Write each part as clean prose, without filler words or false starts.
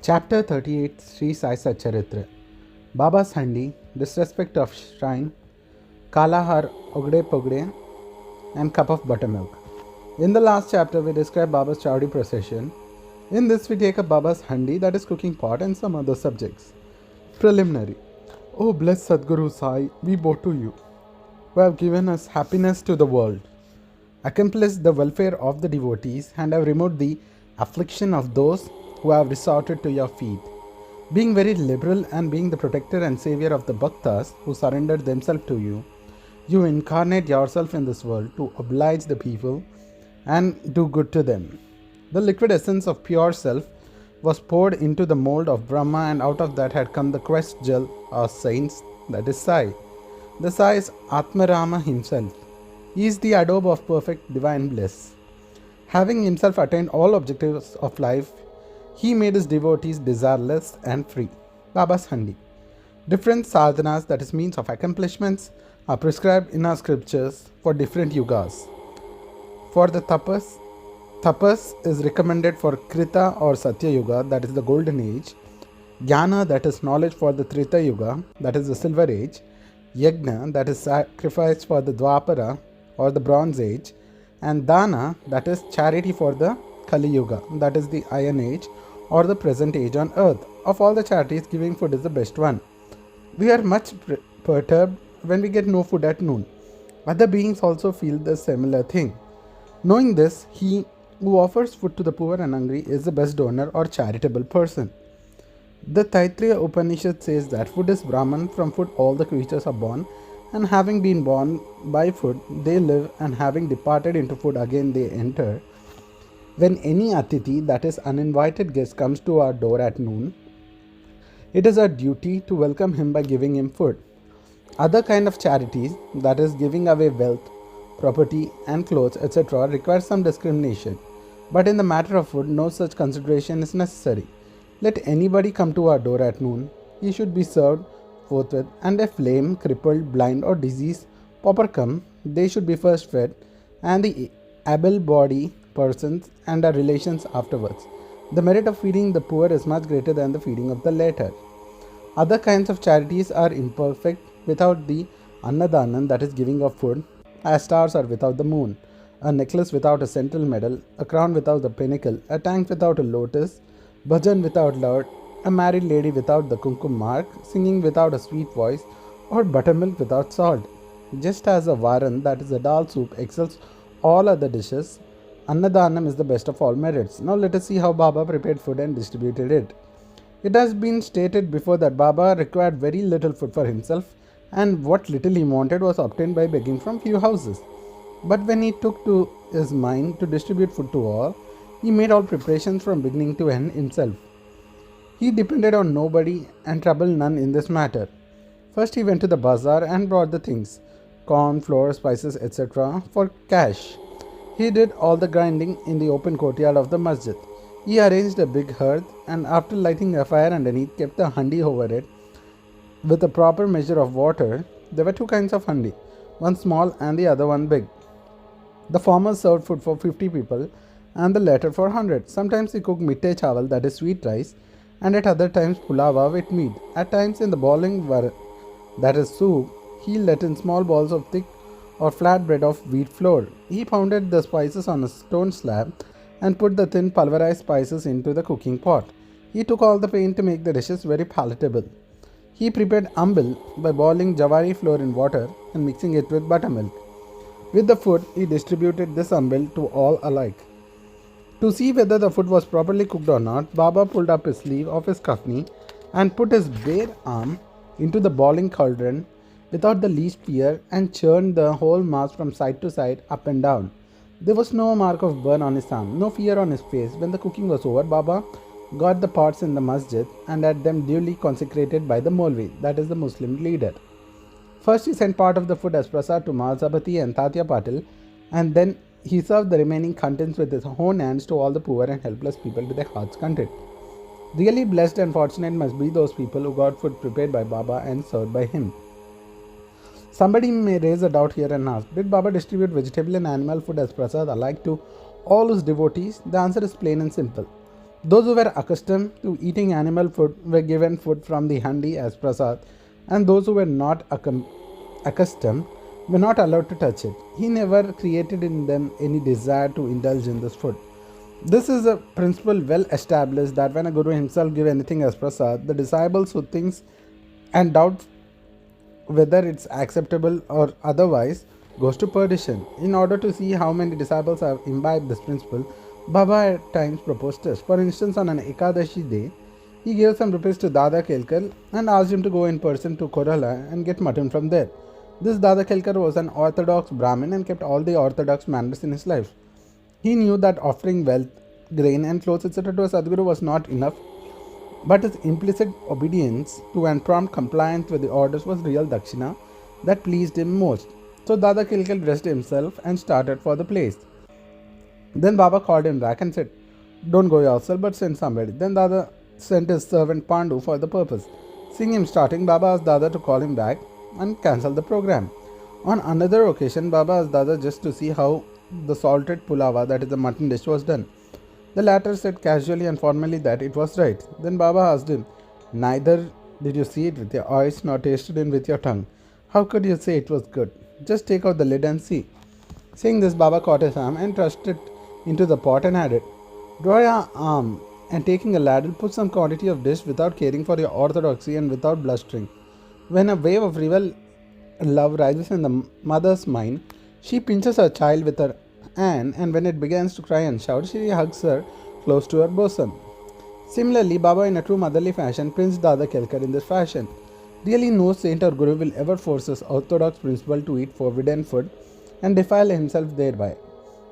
Chapter 38 Sri Sai Satcharitra Baba's Handi, Disrespect of Shrine, Kalahar Ogde Pogde, and Cup of Buttermilk. In the last chapter, we describe Baba's Chowdi procession. In this, we take up Baba's Handi, that is cooking pot, and some other subjects. Preliminary. Oh, blessed Sadguru Sai, we bow to you, who have given us happiness to the world, accomplished the welfare of the devotees, and have removed the affliction of those who have resorted to your feet. Being very liberal and being the protector and savior of the bhaktas who surrendered themselves to you, you incarnate yourself in this world to oblige the people and do good to them. The liquid essence of pure self was poured into the mold of Brahma, and out of that had come the quest gel or saints, that is Sai. The Sai is Atmarama himself. He is the adobe of perfect divine bliss. Having himself attained all objectives of life, he made his devotees desireless and free. Baba's Handi. Different sadhanas, that is means of accomplishments, are prescribed in our scriptures for different yugas. For the tapas is recommended for Krita or Satya Yuga, that is the golden age, Jnana, that is knowledge, for the Trita Yuga, that is the silver age, Yajna, that is sacrifice, for the Dwapara or the bronze age, and Dana, that is charity, for the Kali Yuga, that is the iron age or the present age on earth. Of all the charities, giving food is the best one. We are much perturbed when we get no food at noon. Other beings also feel the similar thing. Knowing this, he who offers food to the poor and hungry is the best donor or charitable person. The Taittiriya Upanishad says that food is Brahman, from food all the creatures are born, and having been born by food, they live, and having departed into food again they enter. When any Atiti, that is uninvited guest, comes to our door at noon, it is our duty to welcome him by giving him food. Other kind of charities, that is giving away wealth, property and clothes, etc., require some discrimination. But in the matter of food, no such consideration is necessary. Let anybody come to our door at noon, he should be served forthwith, and if lame, crippled, blind or diseased pauper come, they should be first fed, and the able-bodied persons and our relations afterwards. The merit of feeding the poor is much greater than the feeding of the latter. Other kinds of charities are imperfect without the Annadanan, that is giving of food, as stars are without the moon, a necklace without a central medal, a crown without the pinnacle, a tank without a lotus, bhajan without lord, a married lady without the kumkum mark, singing without a sweet voice, or buttermilk without salt. Just as a varan, that is a dal soup, excels all other dishes, Annadanam is the best of all merits. Now let us see how Baba prepared food and distributed it. It has been stated before that Baba required very little food for himself, and what little he wanted was obtained by begging from few houses. But when he took to his mind to distribute food to all, he made all preparations from beginning to end himself. He depended on nobody and troubled none in this matter. First he went to the bazaar and brought the things, corn, flour, spices, etc., for cash. He did all the grinding in the open courtyard of the masjid. He arranged a big hearth, and after lighting a fire underneath, kept the handi over it with a proper measure of water. There were two kinds of handi, one small and the other one big. The former served food for 50 people and the latter for 100. Sometimes he cooked mitte chawal, that is sweet rice, and at other times pulava with meat. At times in the boiling that is soup, he let in small balls of thick or flat bread of wheat flour. He pounded the spices on a stone slab and put the thin pulverized spices into the cooking pot. He took all the pain to make the dishes very palatable. He prepared ambil by boiling jawari flour in water and mixing it with buttermilk. With the food, he distributed this ambil to all alike. To see whether the food was properly cooked or not, Baba pulled up his sleeve of his kafni and put his bare arm into the boiling cauldron without the least fear, and churned the whole mass from side to side, up and down. There was no mark of burn on his arm, no fear on his face. When the cooking was over, Baba got the pots in the masjid and had them duly consecrated by the Molvi, that is the Muslim leader. First he sent part of the food as prasad to Mahasabati and Tatya Patil, and then he served the remaining contents with his own hands to all the poor and helpless people with their hearts content. Really blessed and fortunate must be those people who got food prepared by Baba and served by him. Somebody may raise a doubt here and ask, did Baba distribute vegetable and animal food as prasad alike to all his devotees? The answer is plain and simple. Those who were accustomed to eating animal food were given food from the handi as prasad, and those who were not accustomed were not allowed to touch it. He never created in them any desire to indulge in this food. This is a principle well established that when a guru himself gives anything as prasad, the disciples who thinks and doubts whether it's acceptable or otherwise goes to perdition. In order to see how many disciples have imbibed this principle, Baba at times proposed tests. For instance, on an Ekadashi day, he gave some rupees to Dada Kelkar and asked him to go in person to Kerala and get mutton from there. This Dada Kelkar was an orthodox Brahmin and kept all the orthodox manners in his life. He knew that offering wealth, grain, and clothes, etc., to a Sadguru was not enough, but his implicit obedience to and prompt compliance with the orders was real dakshina that pleased him most. So Dada Kelkar dressed himself and started for the place. Then Baba called him back and said, "Don't go yourself, but send somebody." Then Dada sent his servant Pandu for the purpose. Seeing him starting, Baba asked Dada to call him back and cancel the program. On another occasion, Baba asked Dada just to see how the salted pulava, that is the mutton dish, was done. The latter said casually and formally that it was right. Then Baba asked him, "Neither did you see it with your eyes nor tasted it with your tongue. How could you say it was good? Just take out the lid and see." Saying this, Baba caught his arm and thrust it into the pot and added, "Draw your arm and taking a ladle, put some quantity of dish without caring for your orthodoxy and without blustering." When a wave of rival love rises in the mother's mind, she pinches her child with her hand, and when it begins to cry and shout, she hugs her close to her bosom. Similarly, Baba, in a true motherly fashion, pinched Dada Kelkar in this fashion. Really, no saint or guru will ever force his orthodox principle to eat forbidden food and defile himself thereby.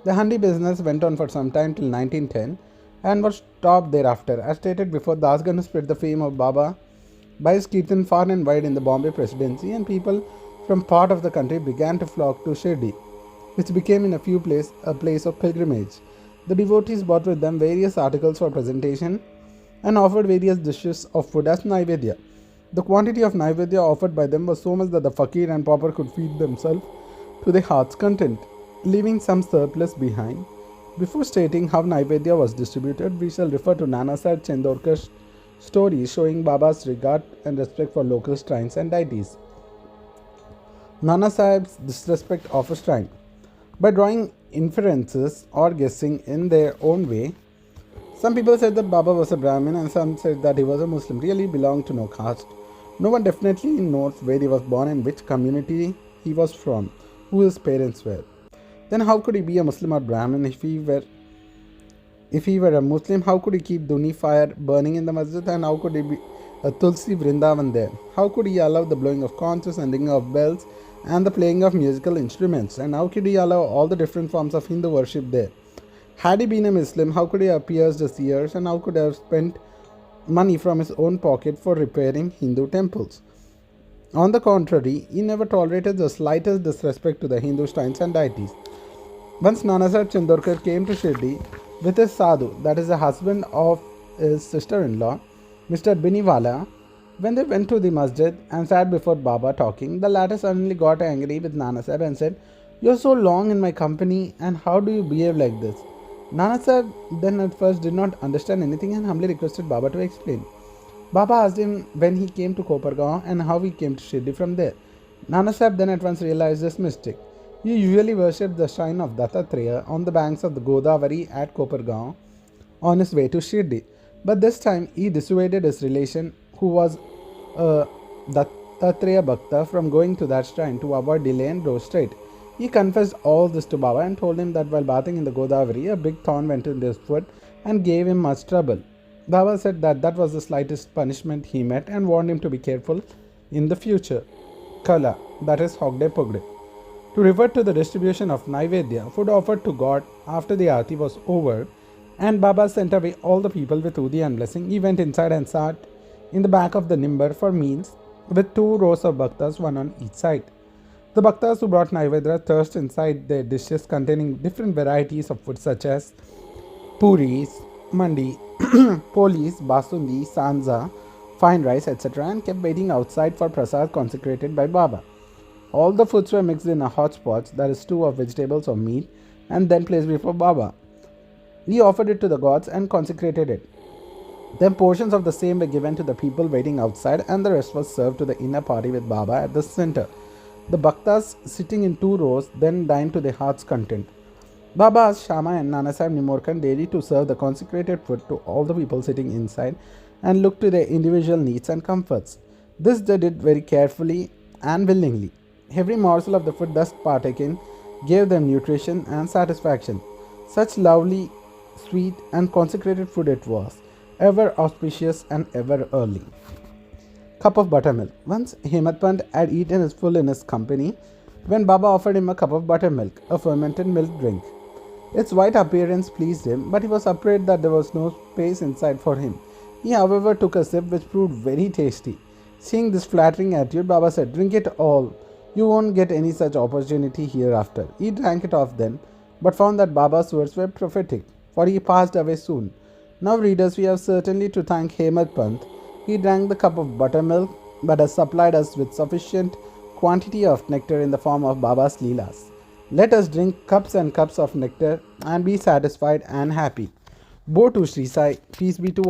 The handi business went on for some time till 1910 and was stopped thereafter. As stated before, Das Ganu spread the fame of Baba by his kirtan far and wide in the Bombay Presidency, and people from part of the country began to flock to Shirdi, which became in a few places a place of pilgrimage. The devotees brought with them various articles for presentation and offered various dishes of food as naivedya. The quantity of naivedya offered by them was so much that the fakir and pauper could feed themselves to their heart's content, leaving some surplus behind. Before stating how naivedya was distributed, we shall refer to Nana Sahib Chandorkar's story showing Baba's regard and respect for local shrines and deities. Nana Sahib's disrespect of a shrine. By drawing inferences or guessing in their own way, some people said that Baba was a Brahmin and some said that he was a Muslim, really belonged to no caste. No one definitely knows where he was born and which community he was from, who his parents were. Then how could he be a Muslim or Brahmin? If he were a Muslim, how could he keep Duni fire burning in the masjid, and how could he be a Tulsi Vrindavan there? How could he allow the blowing of conches and ringing of bells and the playing of musical instruments? And how could he allow all the different forms of Hindu worship there? Had he been a Muslim, how could he have pierced his ears, and how could he have spent money from his own pocket for repairing Hindu temples? On the contrary, he never tolerated the slightest disrespect to the Hindu shrines and deities. Once Nana Sahib Chandorkar came to Shirdi with his sadhu, that is the husband of his sister-in-law, Mr. Biniwala. When they went to the masjid and sat before Baba talking, the latter suddenly got angry with Nana Sahib and said, "You are so long in my company, and how do you behave like this?" Nana Sahib then at first did not understand anything and humbly requested Baba to explain. Baba asked him when he came to Kopargaon and how he came to Shirdi from there. Nana Sahib then at once realized his mistake. He usually worshipped the shrine of Dattatreya on the banks of the Godavari at Kopargaon on his way to Shirdi. But this time he dissuaded his relation, who was a Dattatreya Bhakta, from going to that shrine to avoid delay and go straight. He confessed all this to Baba and told him that while bathing in the Godavari, a big thorn went in his foot and gave him much trouble. Baba said that that was the slightest punishment he met and warned him to be careful in the future. Kala, that is Hogde Pogde. To revert to the distribution of Naivedya, food offered to God after the Aarti was over, and Baba sent away all the people with Udi and blessing. He went inside and sat in the back of the Nimbar for meals with 2 rows of Bhaktas, one on each side. The Bhaktas who brought Naivedya thrust inside their dishes containing different varieties of food such as puris, mandi, polis, basundi, sanza, fine rice, etc., and kept waiting outside for prasad consecrated by Baba. All the foods were mixed in a hot pot, that is stew of vegetables or meat, and then placed before Baba. He offered it to the gods and consecrated it. Then portions of the same were given to the people waiting outside, and the rest was served to the inner party with Baba at the center. The Bhaktas, sitting in 2 rows, then dined to their heart's content. Baba asked Shama and Nanasaheb Nimorkar daily to serve the consecrated food to all the people sitting inside and look to their individual needs and comforts. This they did very carefully and willingly. Every morsel of the food thus partaken gave them nutrition and satisfaction. Such lovely, sweet, and consecrated food it was, ever auspicious and ever early. Cup of buttermilk. Once Hemadpant had eaten his full in his company when Baba offered him a cup of buttermilk, a fermented milk drink. Its white appearance pleased him, but he was afraid that there was no space inside for him. He, however, took a sip which proved very tasty. Seeing this flattering attitude, Baba said, "Drink it all. You won't get any such opportunity hereafter." He drank it off then, but found that Baba's words were prophetic, for he passed away soon. Now, readers, we have certainly to thank Hemadpant. He drank the cup of buttermilk, but has supplied us with sufficient quantity of nectar in the form of Baba's Leelas. Let us drink cups and cups of nectar and be satisfied and happy. Bo to Sri Sai, peace be to